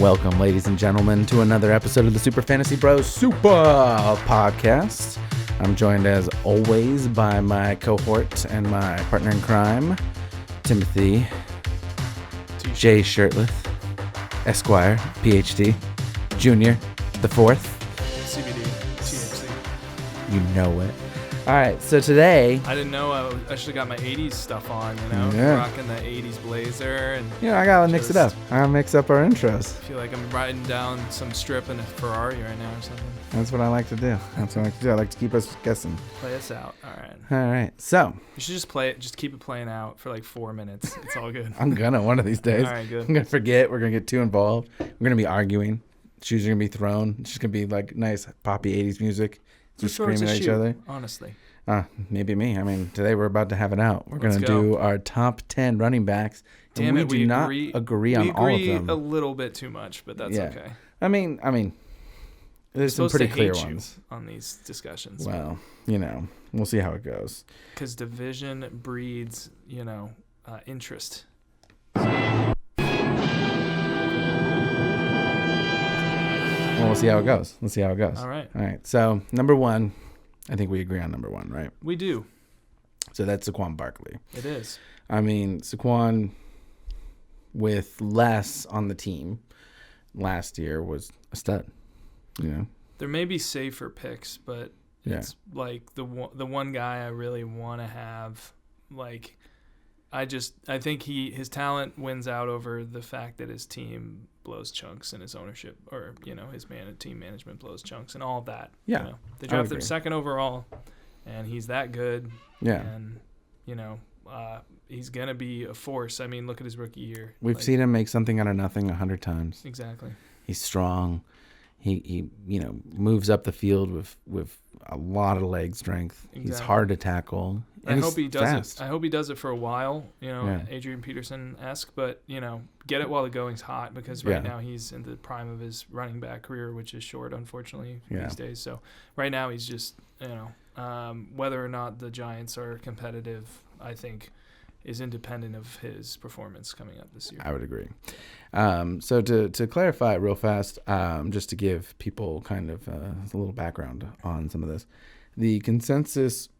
Welcome, ladies and gentlemen, to another episode of the Super Fantasy Bros Super Podcast. I'm joined, as always, by my cohort and my partner in crime, Timothy J. Shirtless, Esquire, PhD, Junior, the Fourth. CBD, THC. You know it. All right, so today... I didn't know I should have got my 80s stuff on, you know? Yeah. Rocking the 80s blazer. And I got to mix it up. I got to mix up our intros. I feel like I'm riding down some strip in a Ferrari right now or something. That's what I like to do. I like to keep us guessing. Play us out. All right. All right, so... You should just play it. Just keep it playing out for like 4 minutes. It's all good. I'm gonna one of these days. All right, good. I'm gonna forget. We're gonna get too involved. We're gonna be arguing. Shoes are gonna be thrown. It's just gonna be like nice poppy 80s music. Just screaming at each other. Honestly. Maybe me. I mean, today we're about to have it out. We're Let's gonna go. do our top 10 running backs. Damn it, we do not agree on all of them. We agree a little bit too much, but that's okay. I mean, there's some pretty clear ones on these discussions. Well, we'll see how it goes. Because division breeds, interest. Well, we'll see how it goes. All right. So, number one, I think we agree on number one, right? We do. So that's Saquon Barkley. It is. I mean, Saquon, with less on the team last year, was a stud. There may be safer picks, but it's like the one guy I really want to have. Like, I think his talent wins out over the fact that his team blows chunks and his ownership, or his team management blows chunks and all of that. Yeah, they drafted him second overall, and he's that good. Yeah, and he's gonna be a force. I mean, look at his rookie year. We've seen him make something out of nothing 100 times. Exactly. He's strong. He moves up the field with a lot of leg strength. Exactly. He's hard to tackle. I hope he does fast. it. I hope he does it for a while, Adrian Peterson-esque, but, get it while the going's hot, because right now he's in the prime of his running back career, which is short, unfortunately, these days. So right now he's just, whether or not the Giants are competitive, I think, is independent of his performance coming up this year. I would agree. So to clarify real fast, just to give people kind of a little background on some of this, the consensus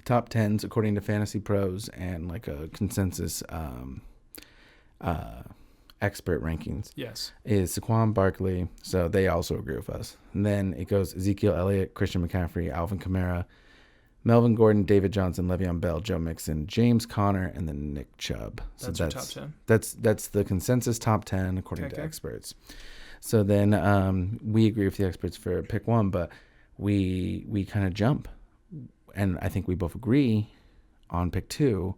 top 10s according to Fantasy Pros and like a consensus expert rankings, is Saquon Barkley. So they also agree with us. And then it goes Ezekiel Elliott, Christian McCaffrey, Alvin Kamara, Melvin Gordon, David Johnson, Le'Veon Bell, Joe Mixon, James Conner, and then Nick Chubb. So that's your top 10? That's the consensus top 10 according to experts. So then we agree with the experts for pick one, but we kind of jump. And I think we both agree on pick two,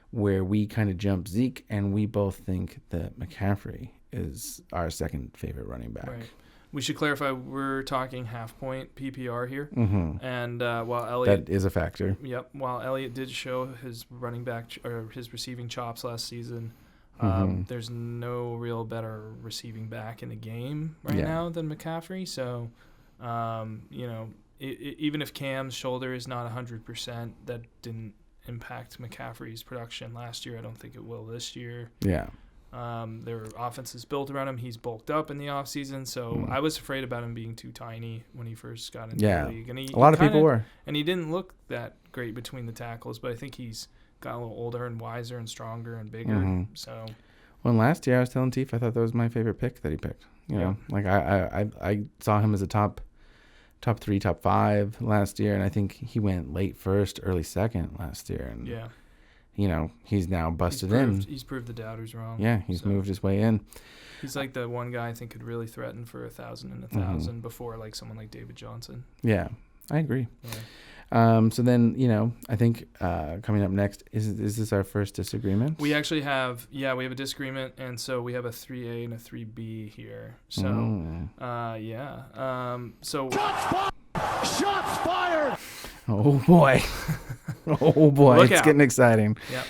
where we kind of jump Zeke, and we both think that McCaffrey is our second favorite running back. Right. We should clarify, we're talking half-point PPR here. Mm-hmm. And while Elliott... That is a factor. Yep. While Elliott did show his running back or his receiving chops last season, there's no real better receiving back in the game now than McCaffrey. So, even if Cam's shoulder is not 100%, that didn't impact McCaffrey's production last year. I don't think it will this year. Yeah. Their offense is built around him. He's bulked up in the offseason, so I was afraid about him being too tiny when he first got into the league. And a lot of people were. And he didn't look that great between the tackles, but I think he's got a little older and wiser and stronger and bigger. Mm-hmm. So, well, last year I was telling Teef I thought that was my favorite pick that he picked. Like I saw him as a top 3, top 5 last year, and I think he went late first, early second last year. And he's now busted in. He's proved the doubters wrong. Yeah, he's moved his way in. He's like the one guy I think could really threaten for 1,000 and 1,000 before like someone like David Johnson. Yeah, I agree. Yeah. So then, I think coming up next, is this our first disagreement? We actually have, we have a disagreement, and so we have a 3A and a 3B here. So, so Shots fired! Oh boy. It's getting exciting. Yeah.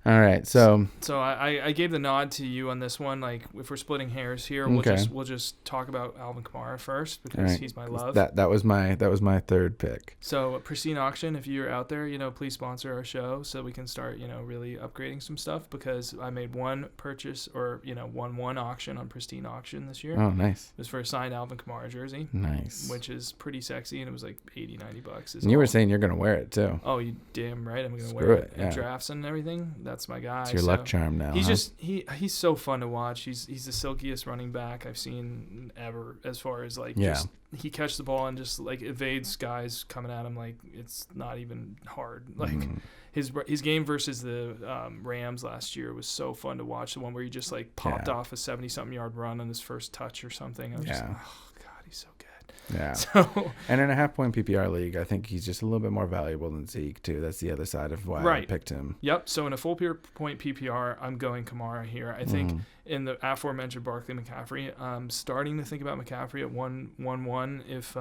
All right, so I gave the nod to you on this one. Like, if we're splitting hairs here, we'll just talk about Alvin Kamara first because he's my love. That was my third pick. So Pristine Auction, if you're out there, please sponsor our show so we can start, really upgrading some stuff, because I made one purchase or won one auction on Pristine Auction this year. Oh, nice. It was for a signed Alvin Kamara jersey. Nice. Which is pretty sexy, and it was like $80-$90. And you were saying you're gonna wear it too. Oh, you damn right, I'm gonna wear it in drafts and everything. That's my guy. It's your luck charm now. He's he's so fun to watch. He's the silkiest running back I've seen ever, as far as just he catches the ball and just like evades guys coming at him like it's not even hard. Like his game versus the Rams last year was so fun to watch. The one where he just like popped off a 70-something yard run on his first touch or something. I was just like, oh god, he's so good. Yeah. So, and in a half-point PPR league, I think he's just a little bit more valuable than Zeke too. That's the other side of why I picked him. Yep. So in a full-point PPR, I'm going Kamara here. I think in the aforementioned Barkley McCaffrey, I'm starting to think about McCaffrey at 1-1 if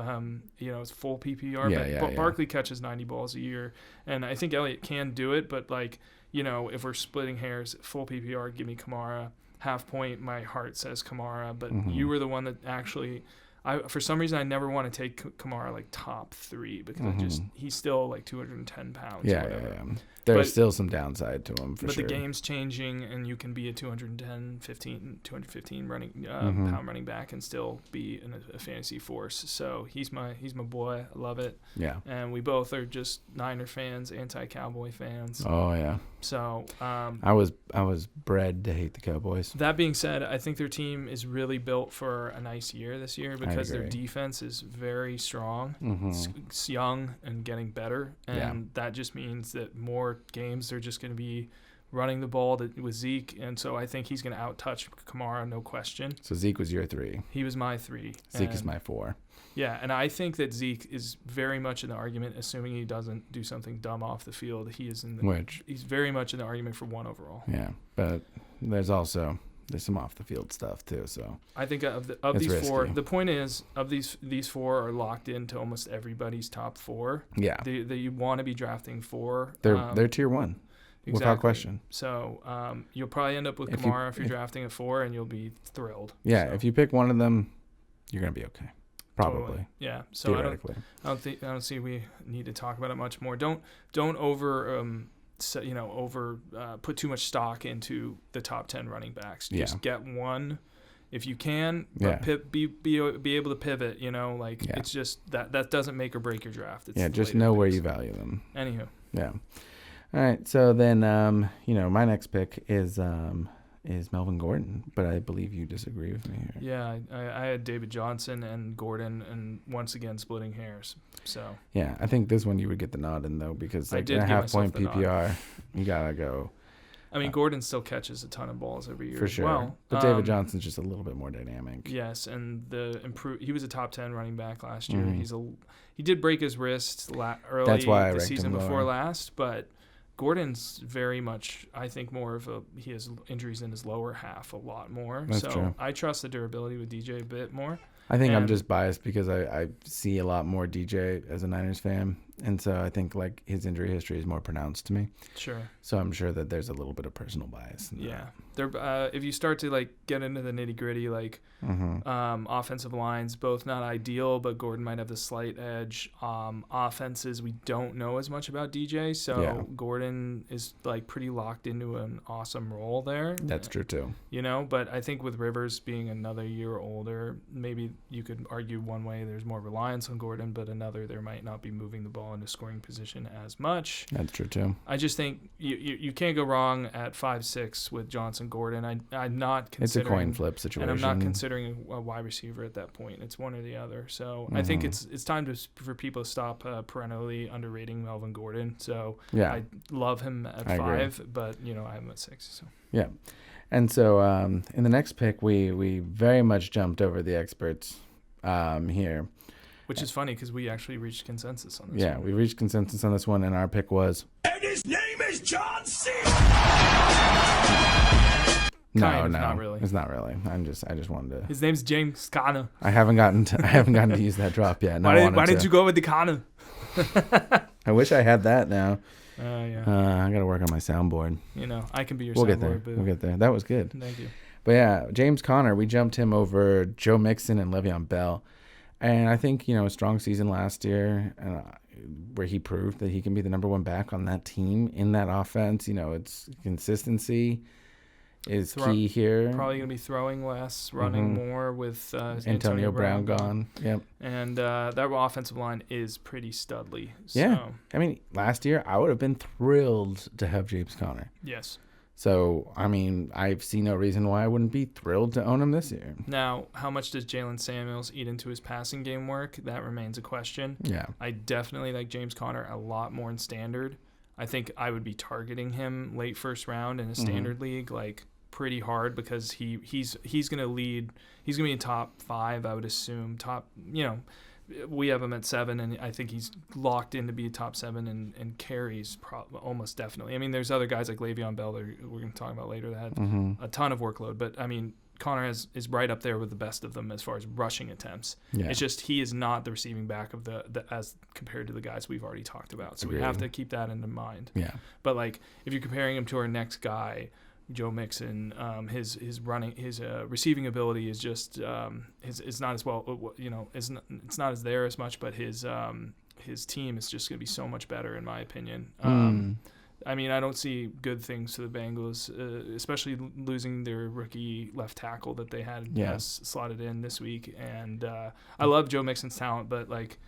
it's full PPR. But Barkley catches 90 balls a year, and I think Elliott can do it. But if we're splitting hairs, full PPR, give me Kamara. Half point, my heart says Kamara, but you were the one that actually. For some reason, I never want to take Kamara like top 3 because he's still like 210 pounds. Yeah. There's still some downside to him for sure. But the game's changing, and you can be a 215 running pound running back and still be a fantasy force. So he's my boy. I love it. Yeah. And we both are just Niner fans, anti-Cowboy fans. Oh yeah. So I was bred to hate the Cowboys. That being said, I think their team is really built for a nice year this year because their defense is very strong. It's young and getting better, and that just means that more games they're just going to be running the ball with Zeke, and so I think he's going to out-touch Kamara, no question. So Zeke was your 3. He was my 3. Zeke is my 4. Yeah, and I think that Zeke is very much in the argument, assuming he doesn't do something dumb off the field. He's very much in the argument for 1 overall. Yeah, but there's some off the field stuff too. So I think of these risky. 4, the point is of these 4 are locked into almost everybody's top 4. Yeah, that you want to be drafting 4. They're tier 1. Exactly. Without question. So you'll probably end up with Kamara if you're drafting a 4, and you'll be thrilled. Yeah, if you pick one of them, you're gonna be okay. Probably. Totally. Yeah. So I don't see we need to talk about it much more. Don't put too much stock into the top 10 running backs. Just get one if you can, but be able to pivot. It's just that doesn't make or break your draft. It's just know where you value them. Anywho. Yeah. All right. So then, my next pick is Melvin Gordon, but I believe you disagree with me here. Yeah, I had David Johnson and Gordon, and once again splitting hairs. So yeah, I think this one you would get the nod in though, because in a half-point PPR, you gotta go. I mean, Gordon still catches a ton of balls every year for sure. Well, but David Johnson's just a little bit more dynamic. Yes, and he was a top 10 running back last year. He did break his wrist early That's why I the season before lower. Last, but Gordon's very much, I think, he has injuries in his lower half a lot more. That's true. I trust the durability with DJ a bit more. I think I'm just biased because I see a lot more DJ as a Niners fan, and so I think like his injury history is more pronounced to me. Sure. So I'm sure that there's a little bit of personal bias. Yeah. If you start to like get into the nitty gritty, like offensive lines, both not ideal, but Gordon might have the slight edge. Offenses, we don't know as much about DJ, so Gordon is like pretty locked into an awesome role there. That's true too. But I think with Rivers being another year older, maybe you could argue one way there's more reliance on Gordon, but another there might not be moving the ball into scoring position as much. That's true too. I just think you can't go wrong at 5'6" with Johnson Gordon. I'm not considering. It's a coin flip situation. And I'm not considering a wide receiver at that point. It's one or the other. So I think it's time for people to stop perennially underrating Melvin Gordon. So I love him at 5, but I have him at 6. So. Yeah. And so in the next pick, we very much jumped over the experts here. Which is funny because we actually reached consensus on this one. Yeah, we reached consensus on this one, and our pick was... And his name is John C. No, not really. It's not really. I just wanted to... His name's James Conner. I haven't gotten to use that drop yet. Why did you go with the Conner? I wish I had that now. Yeah. I got to work on my soundboard. I can be your we'll soundboard. Get there. Boo. We'll get there. That was good. Thank you. But yeah, James Conner, we jumped him over Joe Mixon and Le'Veon Bell. And I think, a strong season last year where he proved that he can be the number one back on that team in that offense. It's consistency is key here. Probably going to be throwing less, running more with Antonio Brown gone. Yep. And that offensive line is pretty studly. Yeah. So. I mean, last year I would have been thrilled to have James Conner. Yes. So, I mean, I see no reason why I wouldn't be thrilled to own him this year. Now, how much does Jalen Samuels eat into his passing game work? That remains a question. Yeah. I definitely like James Conner a lot more in standard. I think I would be targeting him late first round in a standard league, like pretty hard, because he's going to lead. He's going to be in top 5, I would assume. We have him at 7, and I think he's locked in to be a top 7 and carries almost definitely. I mean, there's other guys like Le'Veon Bell that we're going to talk about later that had a ton of workload, but I mean, Conner is right up there with the best of them as far as rushing attempts. Yeah. It's just he is not the receiving back of the as compared to the guys we've already talked about. So we have to keep that in mind. Yeah. But like if you're comparing him to our next guy, Joe Mixon, his receiving ability is just it's not as well, it's not as there as much, but his team is just going to be so much better in my opinion. I mean, I don't see good things to the Bengals, especially losing their rookie left tackle that they had slotted in this week. And I love Joe Mixon's talent, but like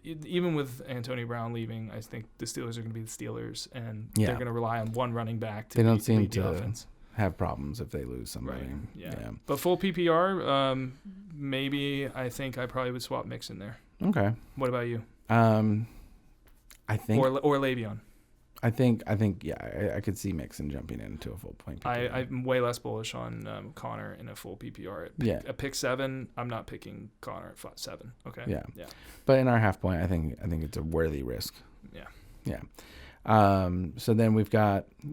even with Antonio Brown leaving, I think the Steelers are going to be the Steelers, and they're going to rely on one running back to lead the offense. Have problems if they lose somebody. Right. Yeah. But full PPR, maybe I think I probably would swap Mixon there. Okay. What about you? I think or Le'Veon. I think I could see Mixon jumping into a full point PPR. I'm way less bullish on Conner in a full PPR. A pick 7, I'm not picking Conner at 7. Okay. Yeah. But in our half point, I think it's a worthy risk. Yeah. So then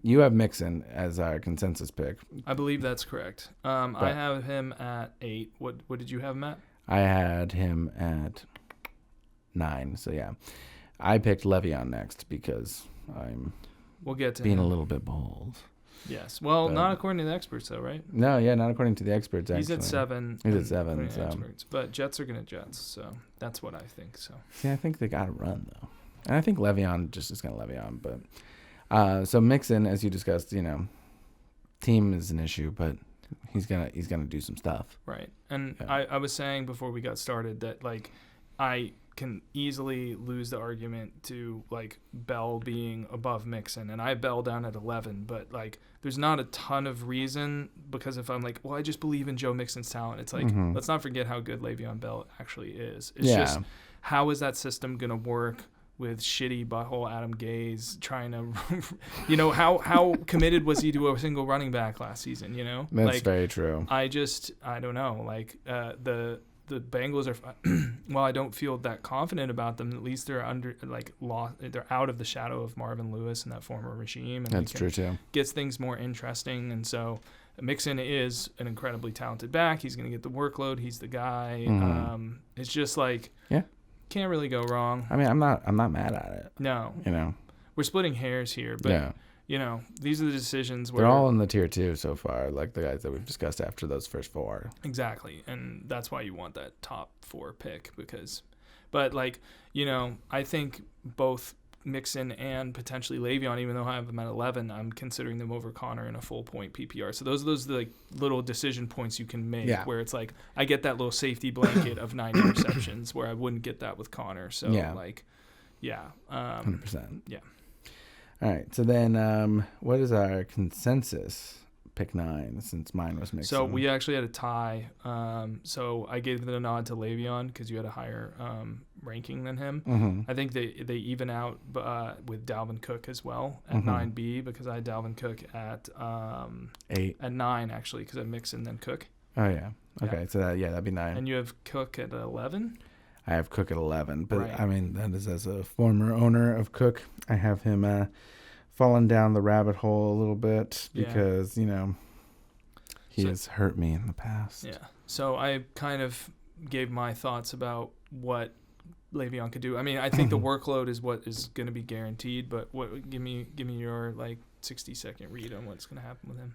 you have Mixon as our consensus pick. I believe that's correct. I have him at 8. What did you have him at? I had him at 9. So yeah, I picked Le'Veon next because we'll get to being him. a little bit bold. Yes. Well, not according to the experts, though, right? No, not according to the experts. Actually, he's at 7. He's at 7. So. Experts. But Jets are gonna Jets, so that's what I think. So. See, I think they got to run though, and I think Le'Veon just is gonna Le'Veon. But so Mixon, as you discussed, team is an issue, but he's gonna do some stuff. Right. And I was saying before we got started that like I can easily lose the argument to like Bell being above Mixon, and I have Bell down at 11, but like there's not a ton of reason, because if I'm like, well, I just believe in Joe Mixon's talent, it's like let's not forget how good Le'Veon Bell actually is. It's just how is that system gonna work with shitty butthole Adam Gase trying to how committed was he to a single running back last season? That's like, very true. I don't know, like the Bengals are well, I don't feel that confident about them. At least they're they're out of the shadow of Marvin Lewis and that former regime. And that's true too. Gets things more interesting, and so Mixon is an incredibly talented back. He's going to get the workload. He's the guy. It's just like can't really go wrong. I mean, I'm not mad at it. No, we're splitting hairs here, but these are the decisions where they're all in the tier 2 so far, like the guys that we've discussed after those first 4. Exactly, and that's why you want that top 4 pick but I think both Mixon and potentially Le'Veon, even though I have them at 11, I'm considering them over Conner in a full point PPR. So those are the like little decision points you can make where it's like I get that little safety blanket of 9 interceptions where I wouldn't get that with Conner. So 100%. Yeah. All right. So then, what is our consensus? Pick 9, since mine was Mixon. So we actually had a tie. So I gave the nod to Le'Veon because you had a higher ranking than him. I think they even out with Dalvin Cook as well at 9B, because I had Dalvin Cook at 8. At 9 actually, because I had Mixon then Cook. Oh yeah. Okay. Yeah. So that'd be 9. And you have Cook at 11. I have Cook at 11, but right. I mean that is as a former owner of Cook, I have him fallen down the rabbit hole a little bit because he has hurt me in the past. Yeah. So I kind of gave my thoughts about what Le'Veon could do. I mean, I think the workload is what is going to be guaranteed. But give me your 60-second read on what's going to happen with him.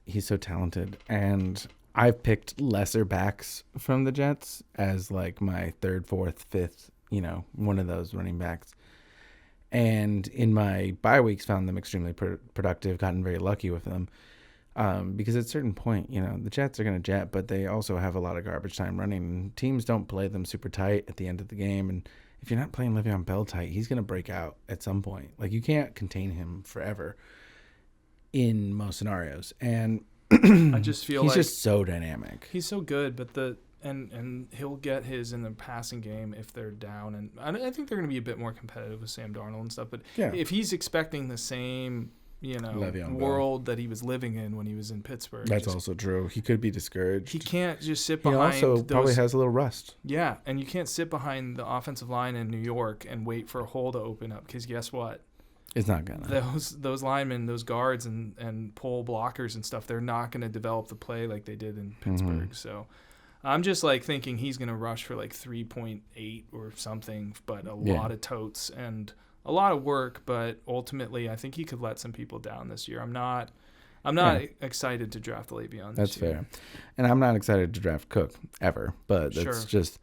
He's so talented, and I've picked lesser backs from the Jets as my third, fourth, fifth, one of those running backs. And in my bye weeks, found them extremely productive, gotten very lucky with them. Because at a certain point, the Jets are going to jet, but they also have a lot of garbage time running. Teams don't play them super tight at the end of the game. And if you're not playing Le'Veon Bell tight, he's going to break out at some point. You can't contain him forever in most scenarios. And I just feel he's just so dynamic. He's so good, but and he'll get his in the passing game if they're down. And I think they're going to be a bit more competitive with Sam Darnold and stuff. But if he's expecting the same world that he was living in when he was in Pittsburgh. That's also true. He could be discouraged. He can't just sit behind. He also probably has a little rust. Yeah, and you can't sit behind the offensive line in New York and wait for a hole to open up, because guess what? It's not gonna. Those linemen, those guards and pull blockers and stuff, they're not going to develop the play like they did in Pittsburgh. Mm-hmm. So I'm just thinking he's going to rush for 3.8 or something, but a lot of totes and a lot of work, but ultimately I think he could let some people down this year. I'm not excited to draft Le'Veon. That's fair. And I'm not excited to draft Cook ever, but that's just,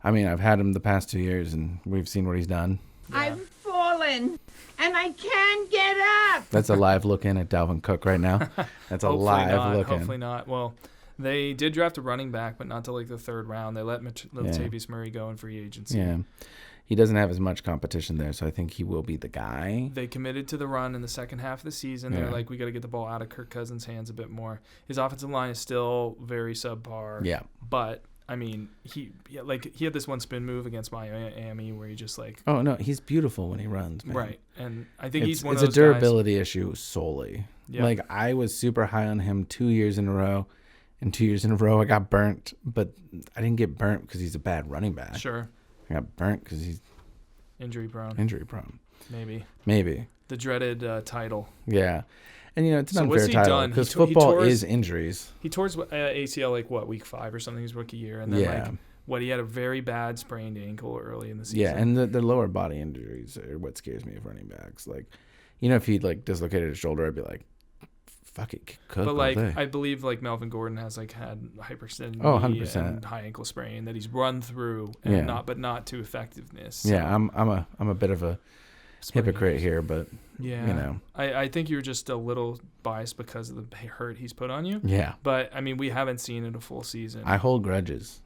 I've had him the past 2 years and we've seen what he's done. Yeah. I've fallen and I can't get up. That's a live look in at Dalvin Cook right now. That's a live look in. Hopefully not. Well, they did draft a running back, but not till the third round. They let Latavius Murray go in free agency. Yeah. He doesn't have as much competition there, so I think he will be the guy. They committed to the run in the second half of the season. They're we got to get the ball out of Kirk Cousins' hands a bit more. His offensive line is still very subpar. Yeah. But, he had this one spin move against Miami where he just Oh, no, he's beautiful when he runs, man. Right. And I think he's one of those It's a durability issue solely. Yeah. I was super high on him 2 years in a row. And 2 years in a row, I got burnt. But I didn't get burnt because he's a bad running back. Sure. I got burnt because he's injury prone. Maybe. The dreaded title. Yeah. And, it's an unfair title because football is injuries. He tore his ACL, week 5 or something, his rookie year. And then, he had a very bad sprained ankle early in the season. Yeah, and the lower body injuries are what scares me of running backs. If he, dislocated his shoulder, I'd be like, fuck it, Cook. But I believe Melvin Gordon has had hyperextended knee 100%. and high ankle sprain that he's run through, and not to effectiveness. So. Yeah, I'm a bit of a hypocrite here, but I think you're just a little biased because of the hurt he's put on you. Yeah, but we haven't seen it a full season. I hold grudges.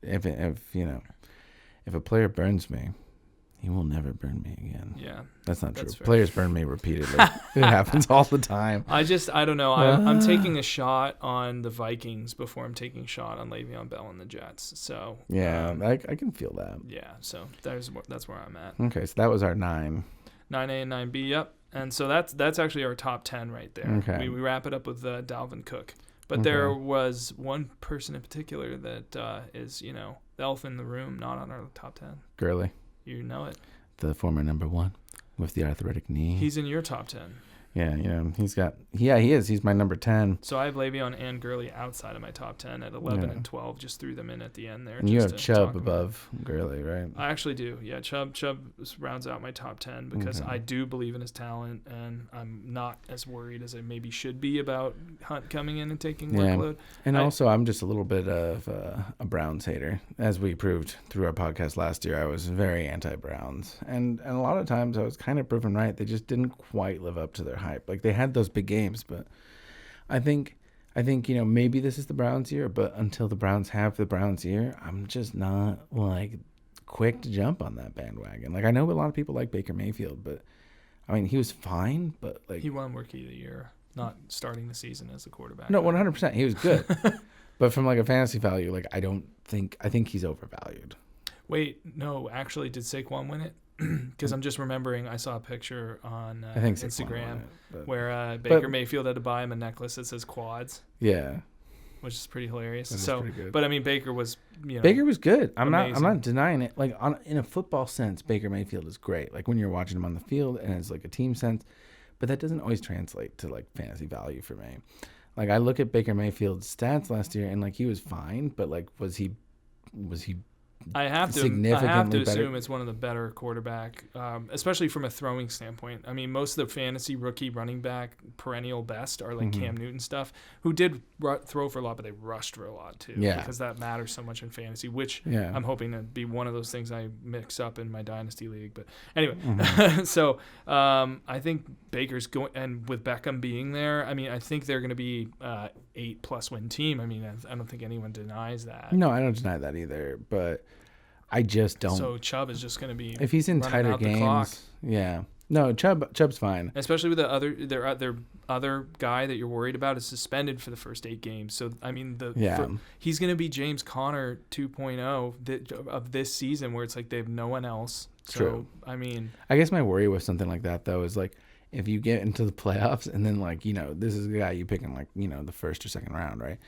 If a player burns me, he will never burn me again. Yeah. That's not true. Players burn me repeatedly. It happens all the time. I don't know. I'm taking a shot on the Vikings before I'm taking a shot on Le'Veon Bell and the Jets. So yeah, I can feel that. Yeah, so that's where I'm at. Okay, so that was our 9. 9A and 9B, yep. And so that's actually our top 10 right there. Okay. We wrap it up with Dalvin Cook. But there was one person in particular that is, the elephant in the room, not on our top 10. Gurley. You know it. The former number 1 with the arthritic knee. He's in your top 10. Yeah, he is. He's my number 10. So I have Le'Veon and Gurley outside of my top 10 at 11 and 12. Just threw them in at the end there. And you have Chubb above Gurley, right? I actually do. Yeah, Chubb rounds out my top 10 because I do believe in his talent, and I'm not as worried as I maybe should be about Hunt coming in and taking workload. And also, I'm just a little bit of a Browns hater. As we proved through our podcast last year, I was very anti-Browns. And a lot of times I was kind of proven right. They just didn't quite live up to their hype. They had those big games, but I think maybe this is the Browns year, but until the Browns have the Browns year, I'm just not quick to jump on that bandwagon. I know a lot of people like Baker Mayfield, but he was fine, but he won Rookie of the Year, not starting the season as a quarterback. No, 100%, he was good. But from a fantasy value, I think he's overvalued. Wait, no, actually, did Saquon win it? Because I'm just remembering I saw a picture on I think Instagram where Baker Mayfield had to buy him a necklace that says quads. Yeah. Which is pretty hilarious. Pretty good. But Baker was Baker was good. I'm amazing. not denying it. In a football sense, Baker Mayfield is great. When you're watching him on the field and it's a team sense, but that doesn't always translate to fantasy value for me. I look at Baker Mayfield's stats last year and he was fine, but was he I have to assume it's one of the better quarterback, especially from a throwing standpoint. I mean, most of the fantasy rookie running back perennial best are like Cam Newton stuff, who did throw for a lot, but they rushed for a lot too. Yeah. Because that matters so much in fantasy, which I'm hoping to be one of those things I mix up in my dynasty league. But anyway, so I think Baker's going, and with Beckham being there, I mean, I think they're going to be 8+ win team. I mean, I don't think anyone denies that. No, I don't deny that either, but I just don't. So Chubb is just going to be, if he's in tighter games, yeah. No, Chubb's fine. Especially with their other guy that you're worried about is suspended for the first 8 games. So I mean, he's going to be James Conner 2.0 of this season, where it's like they have no one else. So, true. I mean, I guess my worry with something like that though is like, if you get into the playoffs and then like, you know, this is the guy you pick in like, you know, the first or second round, right?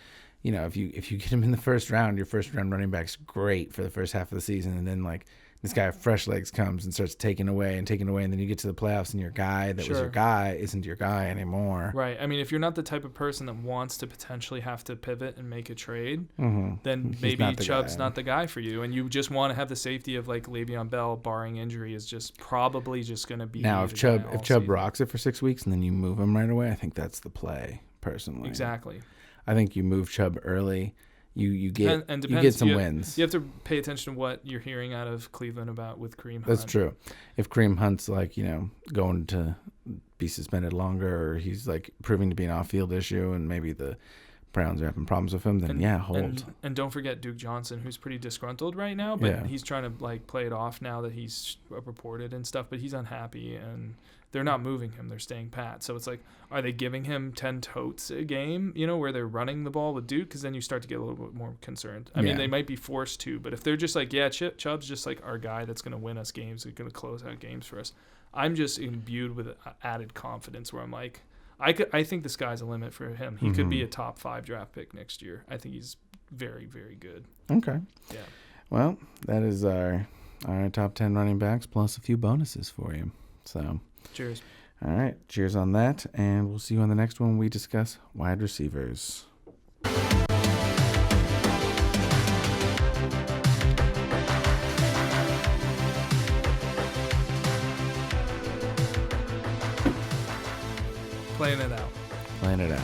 You know, if you get him in the first round, your first round running back's great for the first half of the season, and then like this guy fresh legs comes and starts taking away, and then you get to the playoffs and your guy that was your guy isn't your guy anymore. Right. I mean, if you're not the type of person that wants to potentially have to pivot and make a trade, then maybe Chubb's not the guy for you, and you just want to have the safety of like Le'Veon Bell, barring injury, is just probably just going to be now. If Chubb rocks it for 6 weeks and then you move him right away, I think that's the play personally. Exactly. I think you move Chubb early. You get some wins. You have to pay attention to what you're hearing out of Cleveland about with Kareem Hunt. That's true. If Kareem Hunt's like, you know, going to be suspended longer, or he's like proving to be an off-field issue, and maybe the Browns are having problems with him, then hold. And don't forget Duke Johnson, who's pretty disgruntled right now, but he's trying to like play it off now that he's reported and stuff, but he's unhappy, and they're not moving him. They're staying pat. So it's like, are they giving him 10 totes a game, you know, where they're running the ball with Duke? Because then you start to get a little bit more concerned. I mean, they might be forced to, but if they're just like, Chubb's just like our guy that's going to win us games, that's going to close out games for us, I'm just imbued with added confidence where I'm like, I think the sky's the limit for him. He could be a top 5 draft pick next year. I think he's very, very good. Okay. Yeah. Well, that is our top 10 running backs plus a few bonuses for you. So cheers. All right. Cheers on that. And we'll see you on the next one when we discuss wide receivers. Playing it out. Playing it out.